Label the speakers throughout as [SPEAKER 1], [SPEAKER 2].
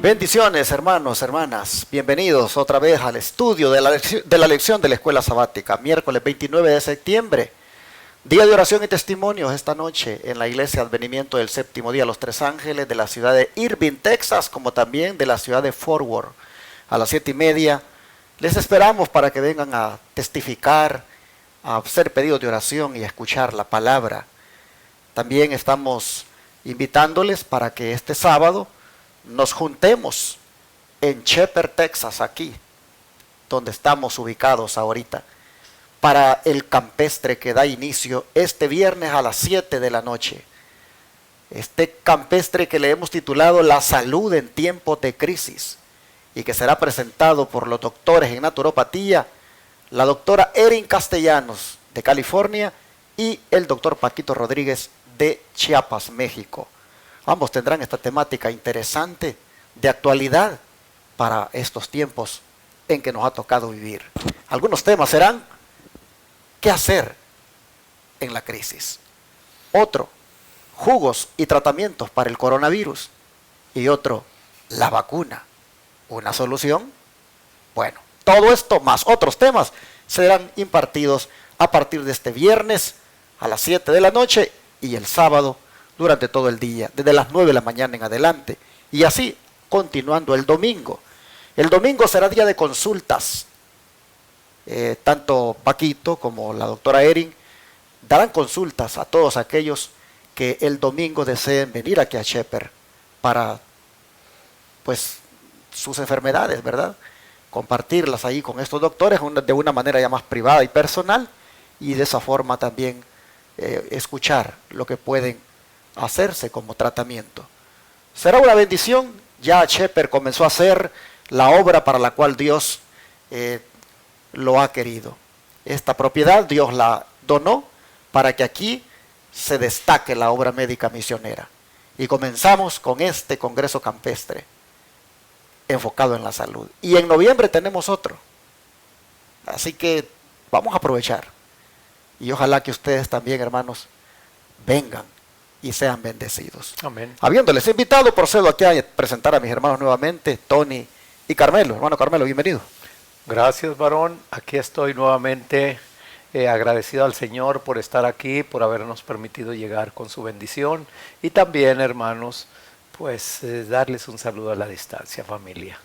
[SPEAKER 1] Bendiciones, hermanos, hermanas. Bienvenidos otra vez al estudio de la lección de la Escuela Sabática. Miércoles 29 de septiembre, día de oración y testimonios esta noche en la Iglesia Advenimiento del Séptimo Día Los Tres Ángeles de la ciudad de Irving, Texas, como también de la ciudad de Fort Worth. A las 7:30 les esperamos para que vengan a testificar, a hacer pedidos de oración y a escuchar la palabra. También estamos invitándoles para que este sábado nos juntemos en Shepherd, Texas, aquí, donde estamos ubicados ahorita, para el campestre que da inicio este viernes a las 7 de la noche. Este campestre que le hemos titulado La Salud en Tiempos de Crisis y que será presentado por los doctores en naturopatía, la doctora Erin Castellanos de California y el doctor Paquito Rodríguez de Chiapas, México. Ambos tendrán esta temática interesante de actualidad para estos tiempos en que nos ha tocado vivir. Algunos temas serán ¿qué hacer en la crisis? Otro, jugos y tratamientos para el coronavirus. Y otro, la vacuna. ¿Una solución? Bueno, todo esto más otros temas serán impartidos a partir de este viernes a las 7 de la noche y el sábado durante todo el día, desde las 9 de la mañana en adelante, y así continuando el domingo. El domingo será día de consultas. Tanto Paquito como la doctora Erin darán consultas a todos aquellos que el domingo deseen venir aquí a Shepherd para, pues, sus enfermedades, ¿verdad? Compartirlas ahí con estos doctores de una manera ya más privada y personal, y de esa forma también escuchar lo que pueden hacerse como tratamiento. Será una bendición. Ya Shepherd comenzó a hacer la obra para la cual Dios lo ha querido. Esta propiedad Dios la donó para que aquí se destaque la obra médica misionera. Y comenzamos con este congreso campestre enfocado en la salud. Y en noviembre tenemos otro. Así que vamos a aprovechar. Y ojalá que ustedes también, hermanos, vengan y sean bendecidos.
[SPEAKER 2] Amén.
[SPEAKER 1] Habiéndoles invitado, procedo aquí a presentar a mis hermanos nuevamente, Tony y Carmelo. Hermano Carmelo, bienvenido.
[SPEAKER 2] Gracias, varón. Aquí estoy nuevamente agradecido al Señor por estar aquí, por habernos permitido llegar con su bendición. Y también, hermanos, pues darles un saludo a la distancia, familia.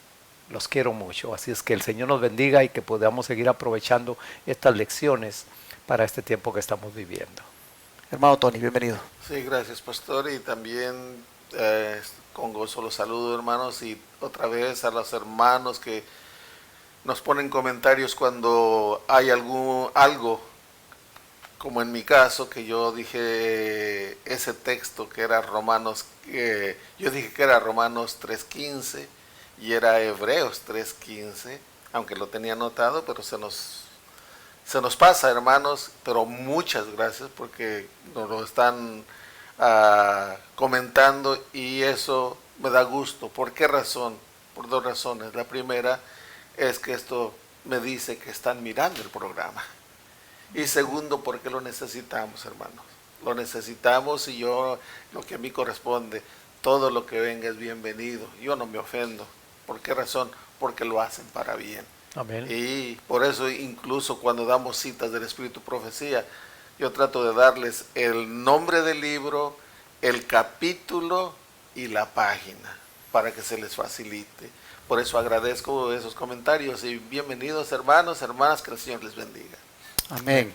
[SPEAKER 2] Los quiero mucho. Así es que el Señor nos bendiga y que podamos seguir aprovechando estas lecciones para este tiempo que estamos viviendo.
[SPEAKER 1] Hermano Tony, bienvenido.
[SPEAKER 3] Sí, gracias, pastor, y también con gozo los saludo, hermanos, y otra vez a los hermanos que nos ponen comentarios cuando hay algo, como en mi caso, que yo dije ese texto que era Romanos, yo dije que era Romanos 3:15 y era Hebreos 3:15, aunque lo tenía anotado, pero se nos pasa, hermanos, pero muchas gracias porque nos lo están comentando y eso me da gusto. ¿Por qué razón? Por dos razones. La primera es que esto me dice que están mirando el programa. Y segundo, porque lo necesitamos, hermanos. Lo necesitamos y yo, lo que a mí corresponde, todo lo que venga es bienvenido. Yo no me ofendo. ¿Por qué razón? Porque lo hacen para bien.
[SPEAKER 2] Amén.
[SPEAKER 3] Y por eso incluso cuando damos citas del Espíritu Profecía, yo trato de darles el nombre del libro, el capítulo y la página para que se les facilite. Por eso agradezco esos comentarios y bienvenidos, hermanos, hermanas, que el Señor les bendiga.
[SPEAKER 1] Amén.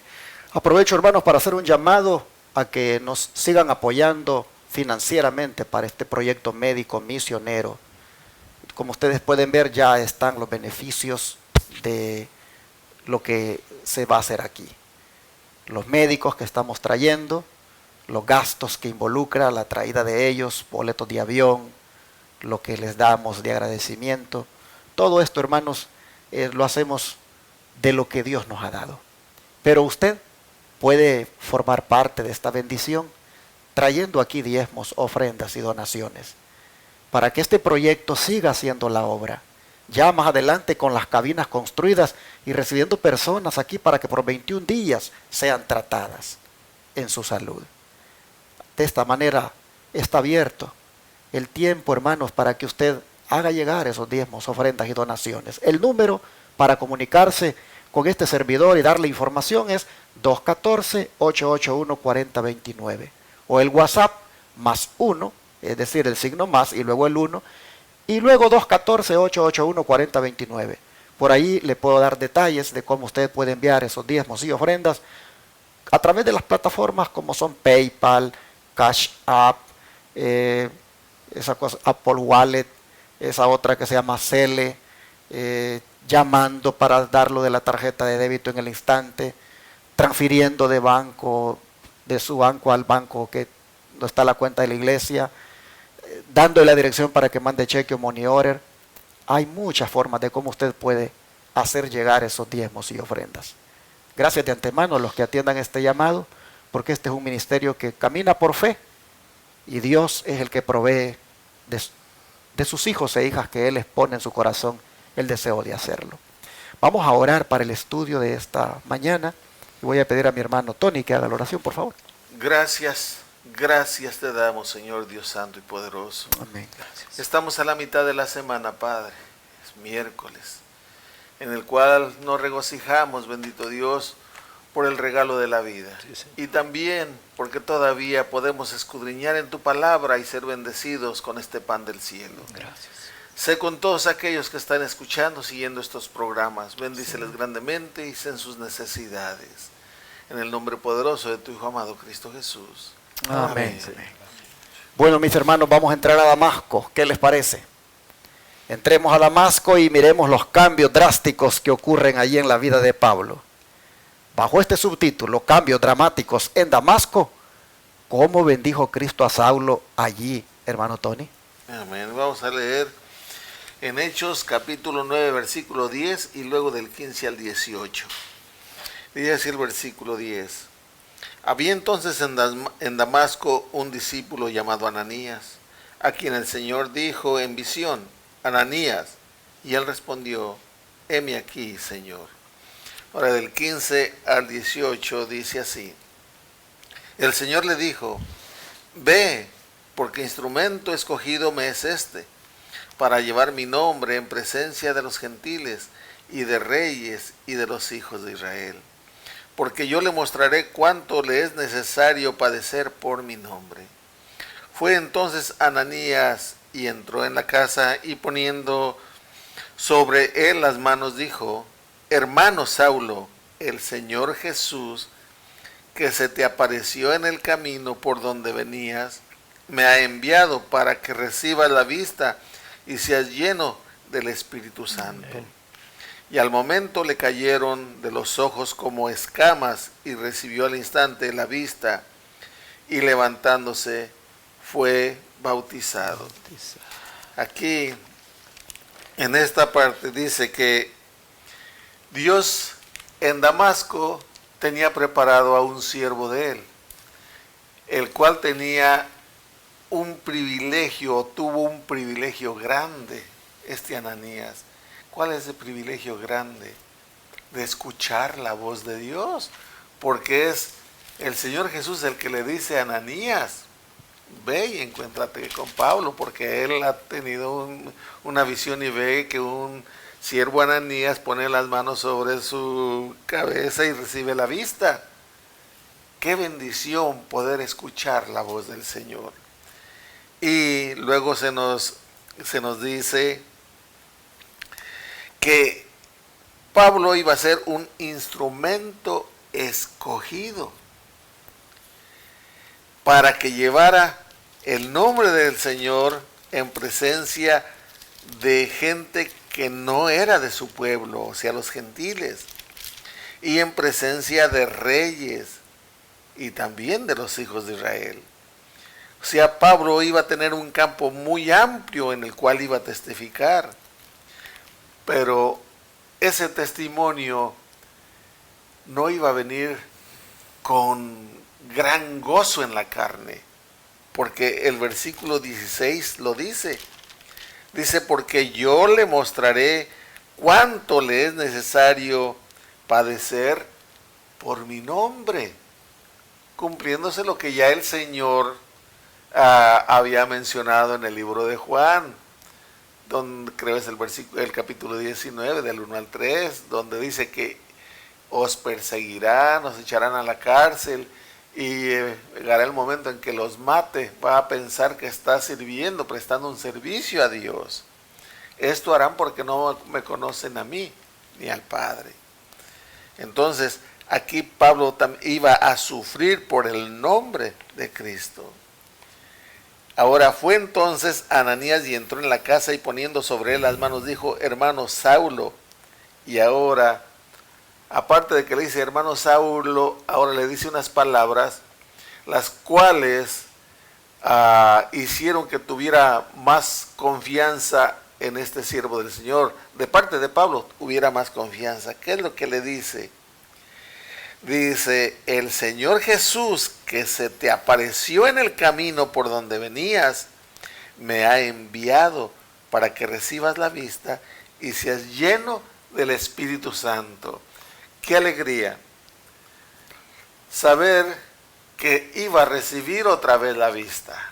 [SPEAKER 1] Aprovecho, hermanos, para hacer un llamado a que nos sigan apoyando financieramente para este proyecto médico misionero. Como ustedes pueden ver, ya están los beneficios de lo que se va a hacer aquí. Los médicos que estamos trayendo, los gastos que involucra la traída de ellos, boletos de avión, lo que les damos de agradecimiento. Todo esto, hermanos, lo hacemos de lo que Dios nos ha dado. Pero usted puede formar parte de esta bendición trayendo aquí diezmos, ofrendas y donaciones para que este proyecto siga haciendo la obra. Ya más adelante con las cabinas construidas y recibiendo personas aquí para que por 21 días sean tratadas en su salud. De esta manera está abierto el tiempo, hermanos, para que usted haga llegar esos diezmos, ofrendas y donaciones. El número para comunicarse con este servidor y darle información es 214-881-4029 o el WhatsApp +1, es decir, el signo más y luego el 1 y luego 214-881-4029. Por ahí le puedo dar detalles de cómo usted puede enviar esos diezmos y ofrendas a través de las plataformas como son PayPal, Cash App, esa cosa, Apple Wallet, esa otra que se llama Cele, llamando para darlo de la tarjeta de débito en el instante, transfiriendo de banco, de su banco al banco que no está la cuenta de la iglesia, dándole la dirección para que mande cheque o money order. Hay muchas formas de cómo usted puede hacer llegar esos diezmos y ofrendas. Gracias de antemano a los que atiendan este llamado, porque este es un ministerio que camina por fe y Dios es el que provee de sus hijos e hijas que Él les pone en su corazón el deseo de hacerlo. Vamos a orar para el estudio de esta mañana y voy a pedir a mi hermano Tony que haga la oración, por favor.
[SPEAKER 3] Gracias te damos, Señor Dios Santo y Poderoso.
[SPEAKER 1] Amén. Gracias.
[SPEAKER 3] Estamos a la mitad de la semana, Padre. Es miércoles, en el cual nos regocijamos, bendito Dios, por el regalo de la vida. Sí. Y también porque todavía podemos escudriñar en tu palabra y ser bendecidos con este pan del cielo.
[SPEAKER 2] Gracias.
[SPEAKER 3] Sé con todos aquellos que están escuchando, siguiendo estos programas. Bendíceles grandemente y sé en sus necesidades. En el nombre poderoso de tu Hijo amado, Cristo Jesús.
[SPEAKER 1] Amén. Amén. Bueno, mis hermanos, vamos a entrar a Damasco. ¿Qué les parece? Entremos a Damasco y miremos los cambios drásticos que ocurren allí en la vida de Pablo. Bajo este subtítulo, cambios dramáticos en Damasco, ¿cómo bendijo Cristo a Saulo allí, hermano Tony?
[SPEAKER 3] Amén. Vamos a leer en Hechos capítulo 9, versículo 10 y luego del 15 al 18. Dice así el versículo 10. Había entonces en Damasco un discípulo llamado Ananías, a quien el Señor dijo en visión: Ananías. Y él respondió: heme aquí, Señor. Ahora del 15 al 18 dice así: el Señor le dijo: ve, porque instrumento escogido me es este, para llevar mi nombre en presencia de los gentiles y de reyes y de los hijos de Israel. Porque yo le mostraré cuánto le es necesario padecer por mi nombre. Fue entonces Ananías y entró en la casa y poniendo sobre él las manos dijo: hermano Saulo, el Señor Jesús, que se te apareció en el camino por donde venías, me ha enviado para que recibas la vista y seas lleno del Espíritu Santo. Amén. Y al momento le cayeron de los ojos como escamas y recibió al instante la vista y levantándose fue bautizado. Aquí en esta parte dice que Dios en Damasco tenía preparado a un siervo de él, el cual tenía un privilegio, tuvo un privilegio grande, este Ananías. ¿Cuál es el privilegio grande? De escuchar la voz de Dios, porque es el Señor Jesús el que le dice a Ananías: ve y encuéntrate con Pablo, porque él ha tenido una visión y ve que un siervo Ananías pone las manos sobre su cabeza y recibe la vista. Qué bendición poder escuchar la voz del Señor. Y luego se nos dice que Pablo iba a ser un instrumento escogido para que llevara el nombre del Señor en presencia de gente que no era de su pueblo, o sea, los gentiles, y en presencia de reyes y también de los hijos de Israel. O sea, Pablo iba a tener un campo muy amplio en el cual iba a testificar, pero ese testimonio no iba a venir con gran gozo en la carne, porque el versículo 16 lo dice. Dice: porque yo le mostraré cuánto le es necesario padecer por mi nombre, cumpliéndose lo que ya el Señor había mencionado en el libro de Juan. donde creo es el capítulo 19 del 1 al 3, donde dice que os perseguirán, os echarán a la cárcel y llegará el momento en que los mate. Va a pensar que está sirviendo, prestando un servicio a Dios. Esto harán porque no me conocen a mí ni al Padre. Entonces, aquí Pablo iba a sufrir por el nombre de Cristo. Ahora fue entonces Ananías y entró en la casa y poniendo sobre él las manos dijo, hermano Saulo. Y ahora, aparte de que le dice hermano Saulo, ahora le dice unas palabras, las cuales hicieron que tuviera más confianza en este siervo del Señor. De parte de Pablo hubiera más confianza. ¿Qué es lo que le dice? Dice, el Señor Jesús que se te apareció en el camino por donde venías, me ha enviado para que recibas la vista y seas lleno del Espíritu Santo. ¡Qué alegría! Saber que iba a recibir otra vez la vista.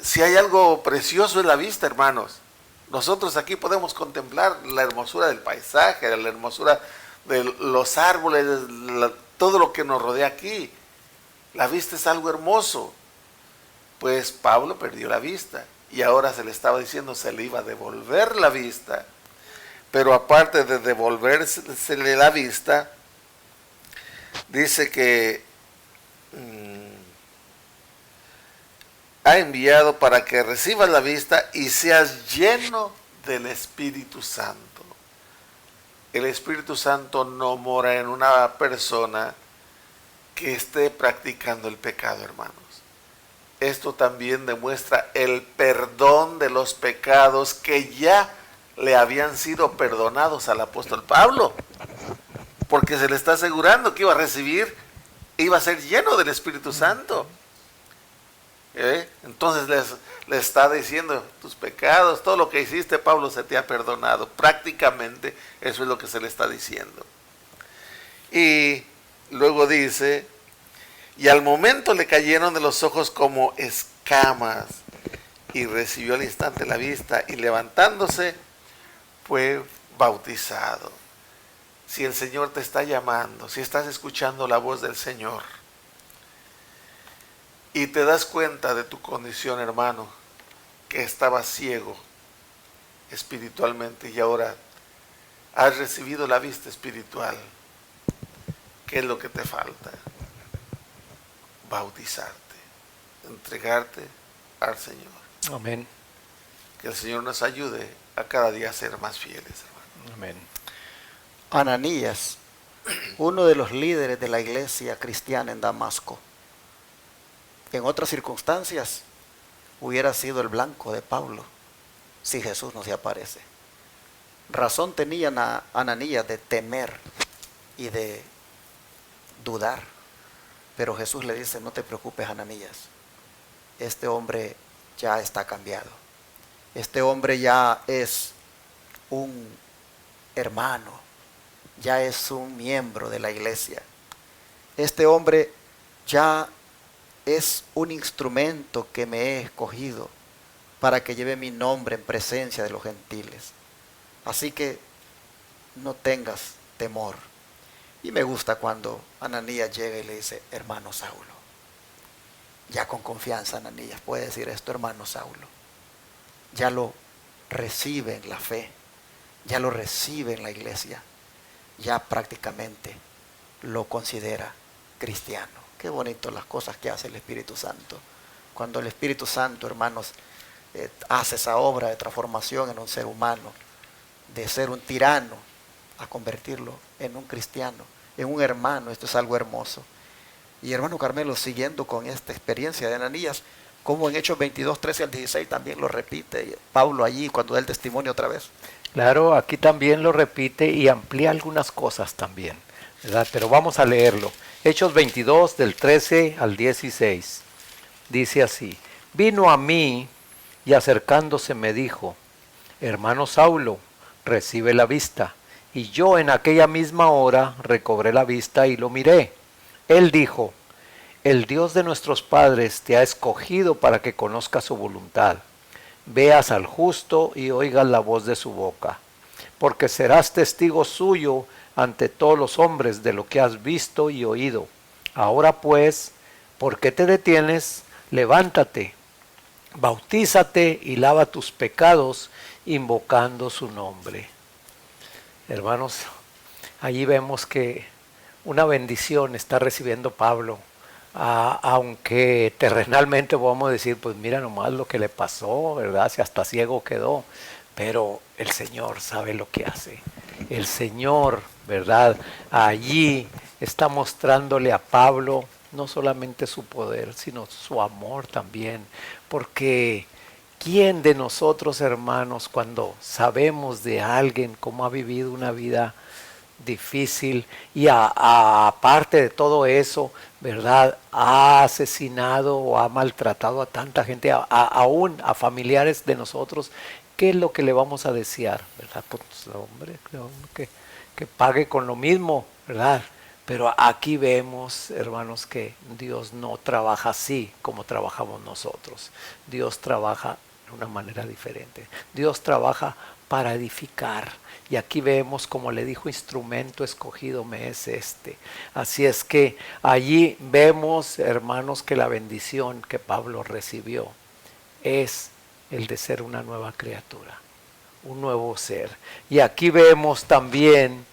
[SPEAKER 3] Si hay algo precioso en la vista, hermanos, nosotros aquí podemos contemplar la hermosura del paisaje, la hermosura de los árboles, todo lo que nos rodea aquí. La vista es algo hermoso. Pues Pablo perdió la vista y ahora se le estaba diciendo se le iba a devolver la vista. Pero aparte de devolvérsele la vista, dice que ha enviado para que recibas la vista y seas lleno del Espíritu Santo. El Espíritu Santo no mora en una persona que esté practicando el pecado, hermanos. Esto también demuestra el perdón de los pecados que ya le habían sido perdonados al apóstol Pablo, porque se le está asegurando que iba a recibir, iba a ser lleno del Espíritu Santo. Entonces le está diciendo, tus pecados, todo lo que hiciste, Pablo, se te ha perdonado. Prácticamente eso es lo que se le está diciendo. Y luego dice, y al momento le cayeron de los ojos como escamas, y recibió al instante la vista, y levantándose, fue bautizado. Si el Señor te está llamando, si estás escuchando la voz del Señor, y te das cuenta de tu condición, hermano, que estabas ciego espiritualmente y ahora has recibido la vista espiritual, ¿qué es lo que te falta? Bautizarte, entregarte al Señor.
[SPEAKER 2] Amén.
[SPEAKER 3] Que el Señor nos ayude a cada día a ser más fieles, hermano.
[SPEAKER 2] Amén.
[SPEAKER 1] Ananías, uno de los líderes de la iglesia cristiana en Damasco, en otras circunstancias hubiera sido el blanco de Pablo si Jesús no se aparece. Razón tenía Ananías de temer y de dudar, pero Jesús le dice, no te preocupes, Ananías, este hombre ya está cambiado, este hombre ya es un hermano, ya es un miembro de la iglesia, este hombre ya es un instrumento que me he escogido para que lleve mi nombre en presencia de los gentiles. Así que no tengas temor. Y me gusta cuando Ananías llega y le dice, hermano Saulo. Ya con confianza Ananías puede decir esto, hermano Saulo. Ya lo recibe en la fe, ya lo recibe en la iglesia, ya prácticamente lo considera cristiano. Qué bonito las cosas que hace el Espíritu Santo. Cuando el Espíritu Santo, hermanos, hace esa obra de transformación en un ser humano, de ser un tirano, a convertirlo en un cristiano, en un hermano. Esto es algo hermoso. Y hermano Carmelo, siguiendo con esta experiencia de Ananías, como en Hechos 22, 13 al 16 también lo repite Pablo allí cuando da el testimonio otra vez.
[SPEAKER 2] Claro, aquí también lo repite y amplía algunas cosas también, ¿verdad? Pero vamos a leerlo. Hechos 22 del 13 al 16. Dice así, vino a mí y acercándose me dijo, hermano Saulo, recibe la vista. Y yo en aquella misma hora recobré la vista y lo miré. Él dijo, el Dios de nuestros padres te ha escogido para que conozcas su voluntad veas al justo y oigas la voz de su boca, porque serás testigo suyo ante todos los hombres de lo que has visto y oído. Ahora pues, ¿por qué te detienes? Levántate, bautízate y lava tus pecados, invocando su nombre. Hermanos, allí vemos que una bendición está recibiendo Pablo, aunque terrenalmente vamos a decir, pues mira nomás lo que le pasó, ¿verdad? Si hasta ciego quedó, pero el Señor sabe lo que hace. El Señor, ¿verdad? Allí está mostrándole a Pablo no solamente su poder, sino su amor también, porque ¿quién de nosotros, hermanos, cuando sabemos de alguien cómo ha vivido una vida difícil y aparte de todo eso, ¿verdad? Ha asesinado o ha maltratado a tanta gente, aún a familiares de nosotros? ¿Qué es lo que le vamos a desear? ¿Verdad? Pues hombre, que pague con lo mismo, ¿verdad? Pero aquí vemos, hermanos, que Dios no trabaja así como trabajamos nosotros. Dios trabaja de una manera diferente. Dios trabaja para edificar. Y aquí vemos, como le dijo, instrumento escogido me es este. Así es que allí vemos, hermanos, que la bendición que Pablo recibió es el de ser una nueva criatura, un nuevo ser. Y aquí vemos también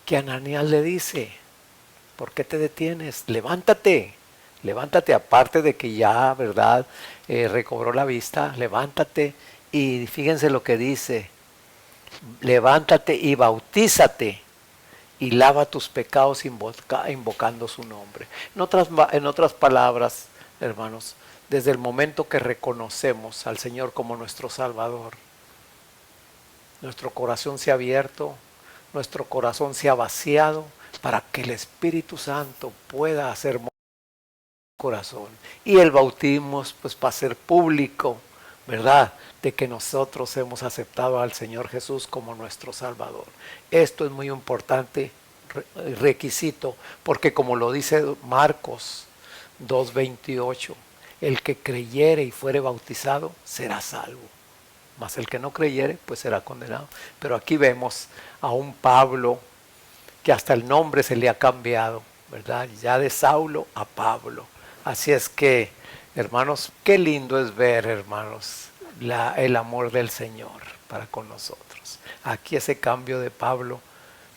[SPEAKER 2] que Ananías le dice, ¿por qué te detienes? Levántate, levántate, aparte de que ya, ¿verdad? Recobró la vista, levántate y fíjense lo que dice, levántate y bautízate y lava tus pecados invocando su nombre. En otras palabras, hermanos, desde el momento que reconocemos al Señor como nuestro Salvador, nuestro corazón se ha abierto, nuestro corazón se ha vaciado para que el Espíritu Santo pueda hacer corazón. Y el bautismo pues para ser público, ¿verdad? De que nosotros hemos aceptado al Señor Jesús como nuestro Salvador. Esto es muy importante, requisito, porque como lo dice Marcos 2:28, el que creyere y fuere bautizado será salvo, mas el que no creyere pues será condenado. Pero aquí vemos a un Pablo que hasta el nombre se le ha cambiado, ¿verdad? Ya de Saulo a Pablo. Así es que, hermanos, qué lindo es ver, hermanos, el amor del Señor para con nosotros. Aquí ese cambio de Pablo,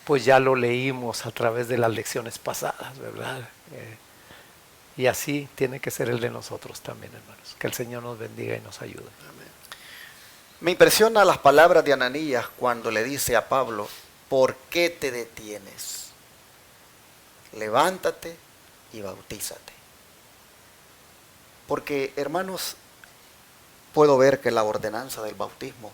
[SPEAKER 2] pues ya lo leímos a través de las lecciones pasadas, ¿verdad? Y así tiene que ser el de nosotros también, hermanos. Que el Señor nos bendiga y nos ayude.
[SPEAKER 3] Amén.
[SPEAKER 1] Me impresiona las palabras de Ananías cuando le dice a Pablo, ¿por qué te detienes? Levántate y bautízate. Porque, hermanos, puedo ver que la ordenanza del bautismo,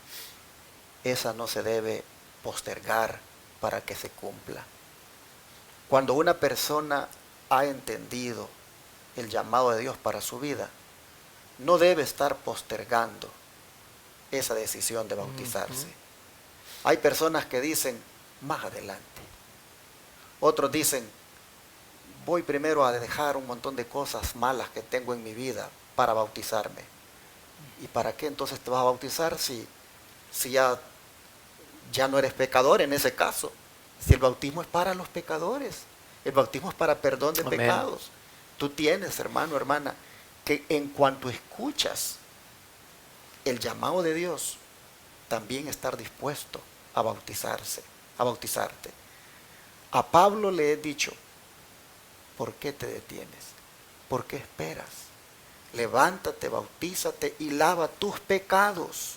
[SPEAKER 1] esa no se debe postergar para que se cumpla. Cuando una persona ha entendido el llamado de Dios para su vida, no debe estar postergando esa decisión de bautizarse. Hay personas que dicen, más adelante. Otros dicen, voy primero a dejar un montón de cosas malas que tengo en mi vida para bautizarme. ¿Y para qué entonces te vas a bautizar si ya no eres pecador en ese caso? Si el bautismo es para los pecadores, el bautismo es para perdón de pecados. Tú tienes, hermano, hermana, que en cuanto escuchas el llamado de Dios, también estar dispuesto a bautizarse, a bautizarte. A Pablo le he dicho, ¿por qué te detienes? ¿Por qué esperas? Levántate, bautízate y lava tus pecados.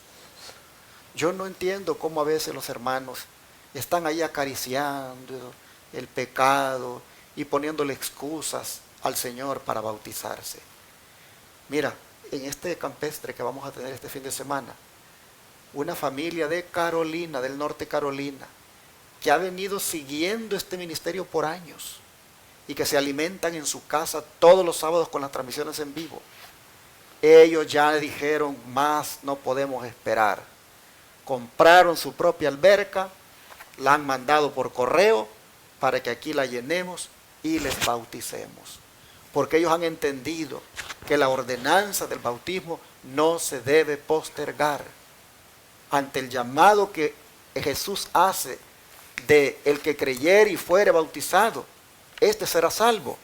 [SPEAKER 1] Yo no entiendo cómo a veces los hermanos están ahí acariciando el pecado y poniéndole excusas al Señor para bautizarse. Mira, en este campestre que vamos a tener este fin de semana, una familia de Carolina, del norte Carolina, que ha venido siguiendo este ministerio por años y que se alimentan en su casa todos los sábados con las transmisiones en vivo. Ellos ya dijeron, más no podemos esperar. Compraron su propia alberca, la han mandado por correo para que aquí la llenemos y les bauticemos. porque ellos han entendido que la ordenanza del bautismo no se debe postergar. Ante el llamado que Jesús hace de el que creyere y fuere bautizado, este será salvo.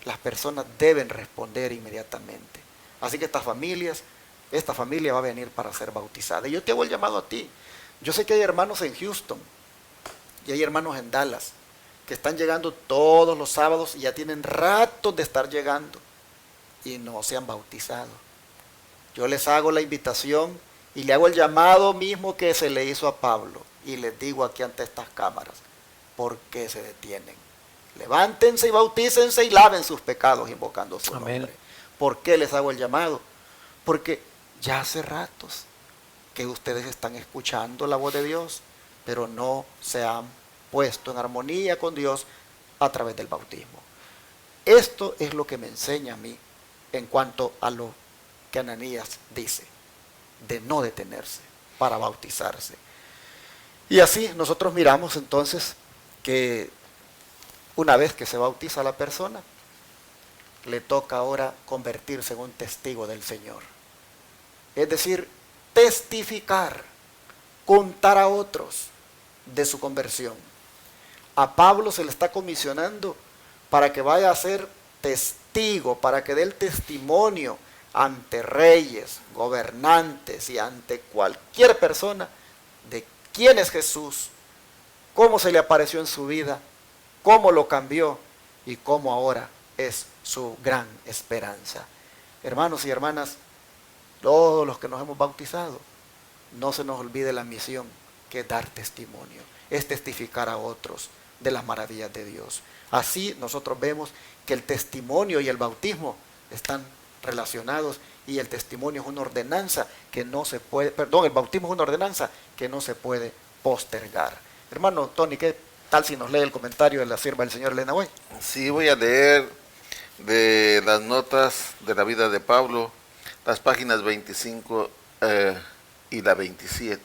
[SPEAKER 1] Las personas deben responder inmediatamente. Así que esta familia va a venir para ser bautizada. Y yo te hago el llamado a ti. Yo sé que hay hermanos en Houston y hay hermanos en Dallas que están llegando todos los sábados y ya tienen rato de estar llegando y no se han bautizado. Yo les hago la invitación y le hago el llamado mismo que se le hizo a Pablo. Y les digo aquí ante estas cámaras, ¿por qué se detienen? Levántense y bautícense y laven sus pecados invocando su nombre. ¿Por qué les hago el llamado? Porque ya hace ratos que ustedes están escuchando la voz de Dios, pero no se han puesto en armonía con Dios a través del bautismo. Esto es lo que me enseña a mí en cuanto a lo que Ananías dice, de no detenerse para bautizarse. Y así nosotros miramos entonces que una vez que se bautiza a la persona, le toca ahora convertirse en un testigo del Señor. Es decir, testificar, contar a otros de su conversión. A Pablo se le está comisionando para que vaya a ser testigo, para que dé el testimonio ante reyes, gobernantes y ante cualquier persona de quién es Jesús, cómo se le apareció en su vida, cómo lo cambió y cómo ahora es su gran esperanza. Hermanos y hermanas, todos los que nos hemos bautizado, no se nos olvide la misión que es dar testimonio, es testificar a otros de las maravillas de Dios. Así nosotros vemos que el testimonio y el bautismo están relacionados y el testimonio es una ordenanza que no se puede, el bautismo es una ordenanza que no se puede postergar. Hermano Tony, ¿qué tal si nos lee el comentario de la sierva del Señor Elena White?
[SPEAKER 3] Sí, voy a leer de las notas de la vida de Pablo, las páginas 25 y la 27.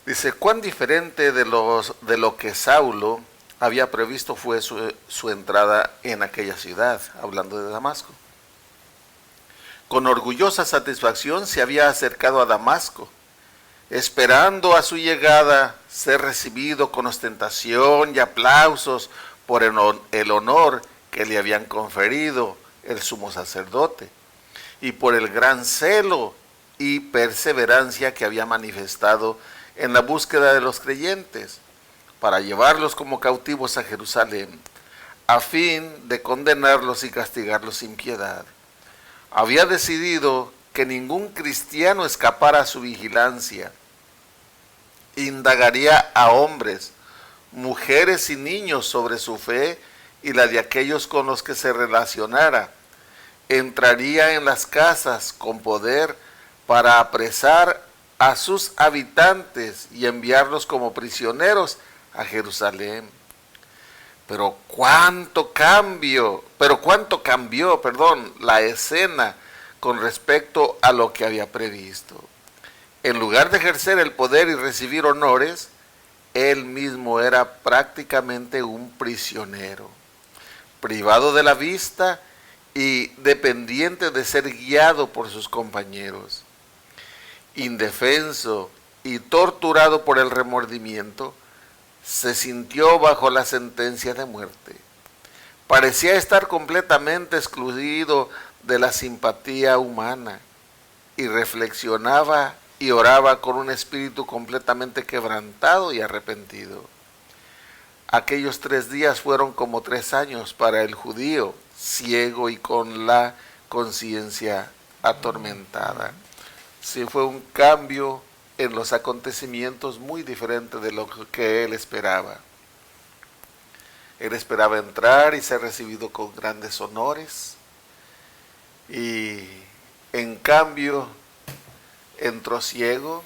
[SPEAKER 3] Dice, cuán diferente de lo que Saulo había previsto fue su entrada en aquella ciudad, hablando de Damasco. Con orgullosa satisfacción se había acercado a Damasco, esperando a su llegada ser recibido con ostentación y aplausos por el honor que le habían conferido el sumo sacerdote y por el gran celo y perseverancia que había manifestado en la búsqueda de los creyentes para llevarlos como cautivos a Jerusalén, a fin de condenarlos y castigarlos sin piedad. Había decidido que ningún cristiano escapara a su vigilancia. Indagaría a hombres, mujeres y niños sobre su fe y la de aquellos con los que se relacionara. Entraría en las casas con poder para apresar a sus habitantes y enviarlos como prisioneros a Jerusalén. Pero cuánto cambió la escena con respecto a lo que había previsto. En lugar de ejercer el poder y recibir honores, él mismo era prácticamente un prisionero, privado de la vista y dependiente de ser guiado por sus compañeros. Indefenso y torturado por el remordimiento, se sintió bajo la sentencia de muerte. Parecía estar completamente excluido de la simpatía humana y reflexionaba y oraba con un espíritu completamente quebrantado y arrepentido. Aquellos 3 días fueron como 3 años para el judío, ciego y con la conciencia atormentada. Sí, fue un cambio en los acontecimientos muy diferente de lo que él esperaba. Él esperaba entrar y ser recibido con grandes honores, y en cambio entró ciego,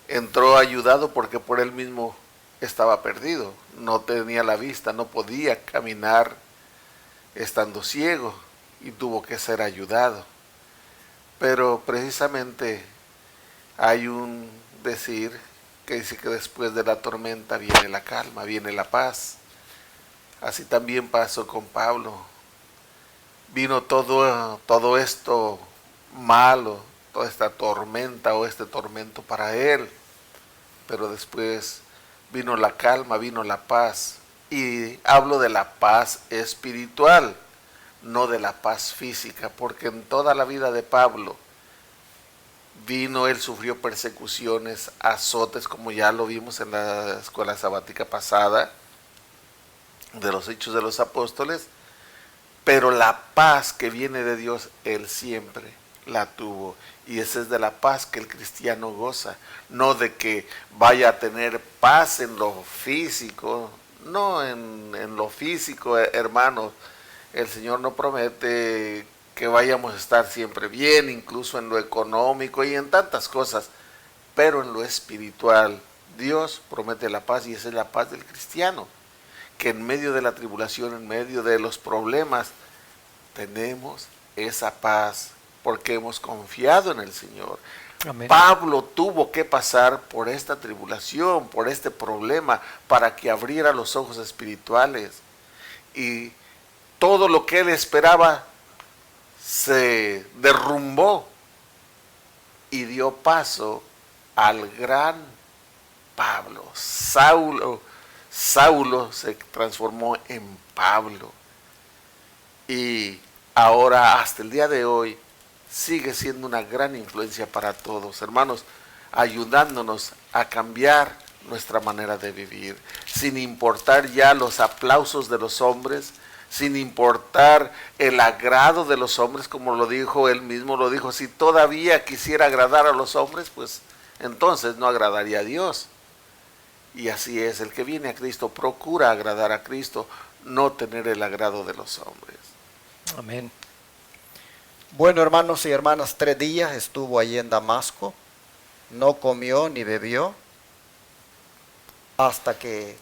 [SPEAKER 3] entró ayudado porque por él mismo estaba perdido, no tenía la vista, no podía caminar estando ciego y tuvo que ser ayudado. Pero precisamente hay un decir que dice que después de la tormenta viene la calma, viene la paz. Así también pasó con Pablo. vino todo esto malo, toda esta tormenta o este tormento para él, pero después vino la calma, vino la paz. Y hablo de la paz espiritual, no de la paz física, porque en toda la vida de Pablo él sufrió persecuciones, azotes, como ya lo vimos en la escuela sabática pasada, de los Hechos de los Apóstoles, pero la paz que viene de Dios, él siempre la tuvo. Y esa es de la paz que el cristiano goza, no de que vaya a tener paz en lo físico, no en lo físico, hermanos. El Señor no promete que vayamos a estar siempre bien, incluso en lo económico y en tantas cosas, pero en lo espiritual, Dios promete la paz, y esa es la paz del cristiano, que en medio de la tribulación, en medio de los problemas, tenemos esa paz, porque hemos confiado en el Señor.
[SPEAKER 2] Amén.
[SPEAKER 3] Pablo tuvo que pasar por esta tribulación, por este problema, para que abriera los ojos espirituales, y todo lo que él esperaba se derrumbó y dio paso al gran Pablo. Saulo se transformó en Pablo, y ahora hasta el día de hoy sigue siendo una gran influencia para todos, hermanos, ayudándonos a cambiar nuestra manera de vivir, sin importar ya los aplausos de los hombres, sin importar el agrado de los hombres, como lo dijo él mismo, lo dijo: si todavía quisiera agradar a los hombres, pues entonces no agradaría a Dios. Y así es, el que viene a Cristo procura agradar a Cristo, no tener el agrado de los hombres.
[SPEAKER 2] Amén.
[SPEAKER 1] Bueno, hermanos y hermanas, 3 días estuvo allí en Damasco, no comió ni bebió hasta que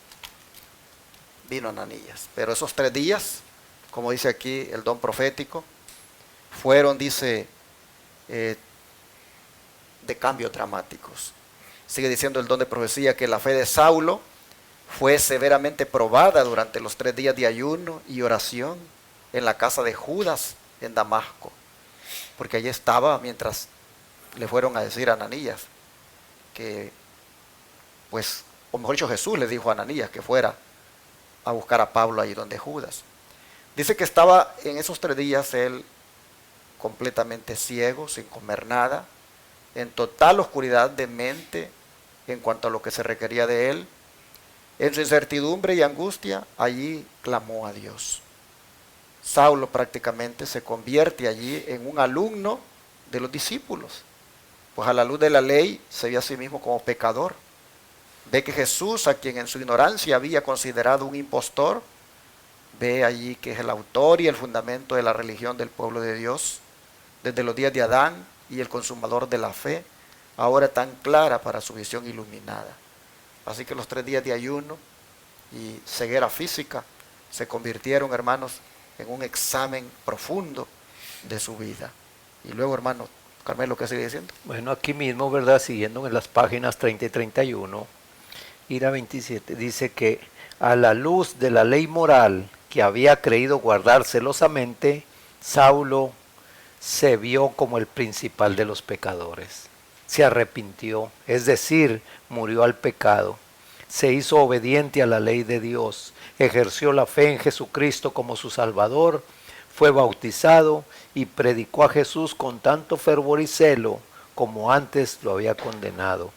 [SPEAKER 1] vino Ananías. Pero esos 3 días, como dice aquí el don profético, fueron, dice, de cambios dramáticos. Sigue diciendo el don de profecía que la fe de Saulo fue severamente probada durante los 3 días de ayuno y oración en la casa de Judas en Damasco, porque allí estaba mientras le fueron a decir a Ananías que, pues, o mejor dicho, Jesús le dijo a Ananías que fuera a buscar a Pablo allí donde Judas. Dice que estaba en esos 3 días él completamente ciego, sin comer nada, en total oscuridad de mente en cuanto a lo que se requería de él. En su incertidumbre y angustia, allí clamó a Dios. Saulo prácticamente se convierte allí en un alumno de los discípulos, pues a la luz de la ley se ve a sí mismo como pecador. Ve que Jesús, a quien en su ignorancia había considerado un impostor, ve allí que es el autor y el fundamento de la religión del pueblo de Dios, desde los días de Adán, y el consumador de la fe, ahora tan clara para su visión iluminada. Así que los 3 días de ayuno y ceguera física se convirtieron, hermanos, en un examen profundo de su vida. Y luego, hermano Carmelo, ¿qué sigue diciendo?
[SPEAKER 2] Bueno, aquí mismo, ¿verdad? Siguiendo en las páginas 30 y 31, y la 27, dice que a la luz de la ley moral que había creído guardar celosamente, Saulo se vio como el principal de los pecadores. Se arrepintió, es decir, murió al pecado. Se hizo obediente a la ley de Dios, ejerció la fe en Jesucristo como su Salvador, fue bautizado y predicó a Jesús con tanto fervor y celo como antes lo había condenado.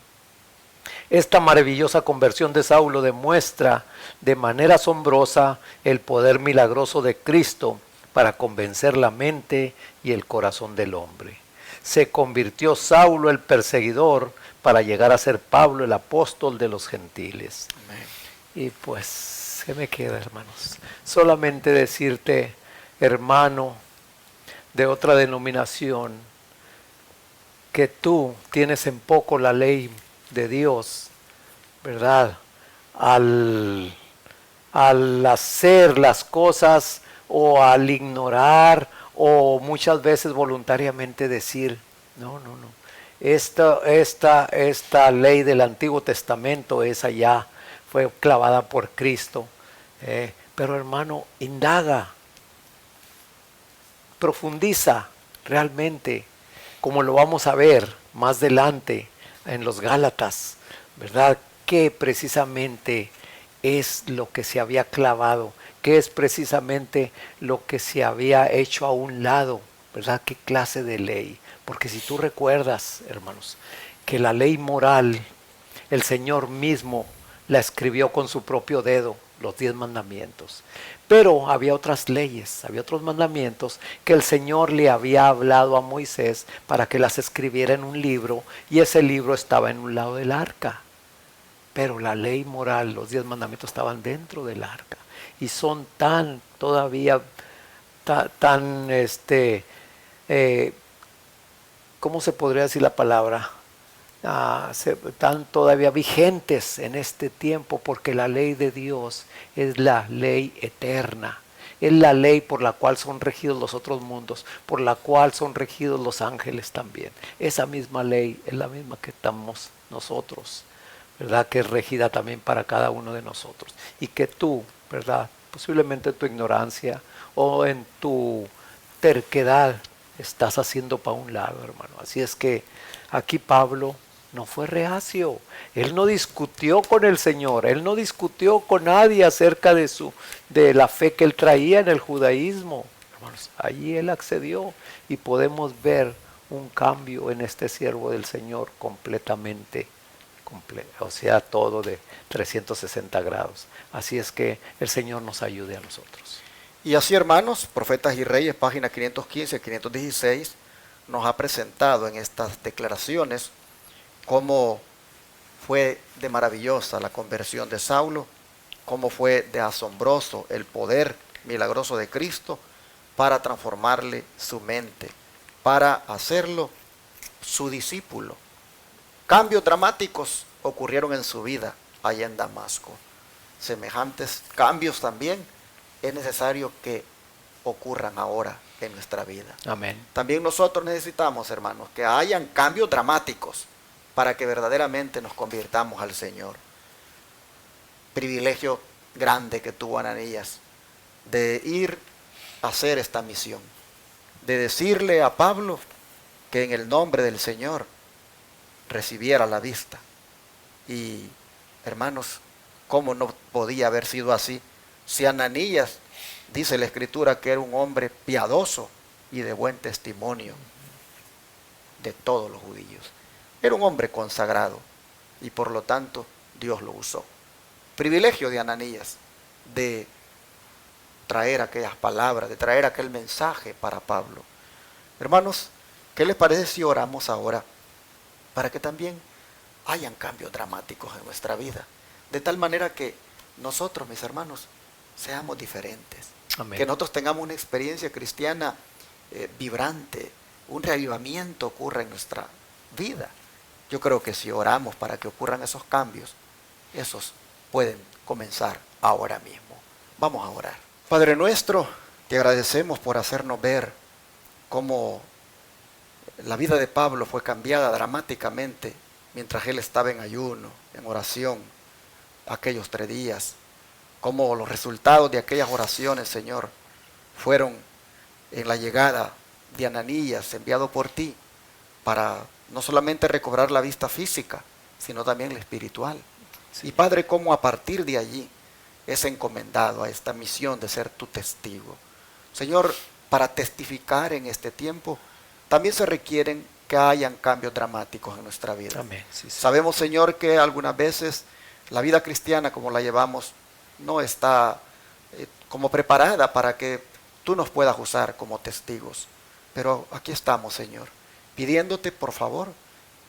[SPEAKER 2] Esta maravillosa conversión de Saulo demuestra de manera asombrosa el poder milagroso de Cristo para convencer la mente y el corazón del hombre. Se convirtió Saulo el perseguidor para llegar a ser Pablo el apóstol de los gentiles.
[SPEAKER 1] Amén.
[SPEAKER 2] Y pues, ¿qué me queda, hermanos? Solamente decirte, hermano de otra denominación, que tú tienes en poco la ley de Dios, ¿verdad? Al hacer las cosas o al ignorar o muchas veces voluntariamente decir, no. Esta ley del Antiguo Testamento, esa ya fue clavada por Cristo. Pero hermano, indaga. profundiza realmente, como lo vamos a ver más adelante en los Gálatas, ¿verdad? Que precisamente es lo que se había clavado, que es precisamente lo que se había hecho a un lado, ¿verdad? ¿Qué clase de ley? Porque si tú recuerdas, hermanos, que la ley moral, el Señor mismo la escribió con su propio dedo, los 10 mandamientos. Pero había otras leyes, había otros mandamientos que el Señor le había hablado a Moisés para que las escribiera en un libro, y ese libro estaba en un lado del arca. Pero la ley moral, los 10 mandamientos estaban dentro del arca y son tan todavía tan ¿cómo se podría decir la palabra? Están todavía vigentes en este tiempo, porque la ley de Dios es la ley eterna, es la ley por la cual son regidos los otros mundos, por la cual son regidos los ángeles también. Esa misma ley es la misma que estamos nosotros, ¿verdad? Que es regida también para cada uno de nosotros, y que tú, ¿verdad? Posiblemente en tu ignorancia o en tu terquedad estás haciendo para un lado, hermano. Así es que aquí Pablo no fue reacio, él no discutió con el Señor, él no discutió con nadie acerca de la fe que él traía en el judaísmo. Hermanos, allí él accedió, y podemos ver un cambio en este siervo del Señor completamente, o sea, todo de 360 grados. Así es que el Señor nos ayude a nosotros.
[SPEAKER 1] Y así, hermanos, Profetas y Reyes, página 515 516, nos ha presentado en estas declaraciones cómo fue de maravillosa la conversión de Saulo, cómo fue de asombroso el poder milagroso de Cristo para transformarle su mente, para hacerlo su discípulo. Cambios dramáticos ocurrieron en su vida allá en Damasco. Semejantes cambios también es necesario que ocurran ahora en nuestra vida.
[SPEAKER 2] Amén.
[SPEAKER 1] También nosotros necesitamos, hermanos, que hayan cambios dramáticos para que verdaderamente nos convirtamos al Señor. Privilegio grande que tuvo Ananías de ir a hacer esta misión, de decirle a Pablo que en el nombre del Señor recibiera la vista. Y, hermanos, ¿cómo no podía haber sido así? Si Ananías, dice la Escritura, que era un hombre piadoso y de buen testimonio de todos los judíos. Era un hombre consagrado y por lo tanto Dios lo usó. Privilegio de Ananías de traer aquellas palabras, de traer aquel mensaje para Pablo. Hermanos, ¿qué les parece si oramos ahora para que también hayan cambios dramáticos en nuestra vida? De tal manera que nosotros, mis hermanos, seamos diferentes. Amén. Que nosotros tengamos una experiencia cristiana vibrante, un reavivamiento ocurra en nuestra vida. Yo creo que si oramos para que ocurran esos cambios, esos pueden comenzar ahora mismo. Vamos a orar. Padre nuestro, te agradecemos por hacernos ver cómo la vida de Pablo fue cambiada dramáticamente mientras él estaba en ayuno, en oración, aquellos 3 días. Cómo los resultados de aquellas oraciones, Señor, fueron en la llegada de Ananías, enviado por ti, para no solamente recobrar la vista física, sino también la espiritual. Sí. Y Padre, cómo a partir de allí es encomendado a esta misión de ser tu testigo. Señor, para testificar en este tiempo, también se requieren que hayan cambios dramáticos en nuestra vida.
[SPEAKER 2] Amén. Sí, sí.
[SPEAKER 1] Sabemos, Señor, que algunas veces la vida cristiana como la llevamos no está como preparada para que tú nos puedas usar como testigos. Pero aquí estamos, Señor, pidiéndote por favor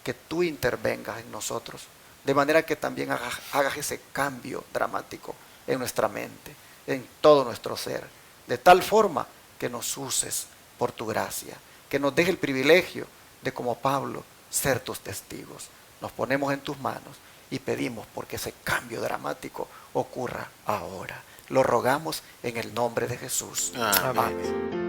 [SPEAKER 1] que tú intervengas en nosotros, de manera que también hagas ese cambio dramático en nuestra mente, en todo nuestro ser, de tal forma que nos uses por tu gracia, que nos deje el privilegio de, como Pablo, ser tus testigos. Nos ponemos en tus manos y pedimos porque ese cambio dramático ocurra ahora. Lo rogamos en el nombre de Jesús.
[SPEAKER 3] Amén.
[SPEAKER 1] Amén.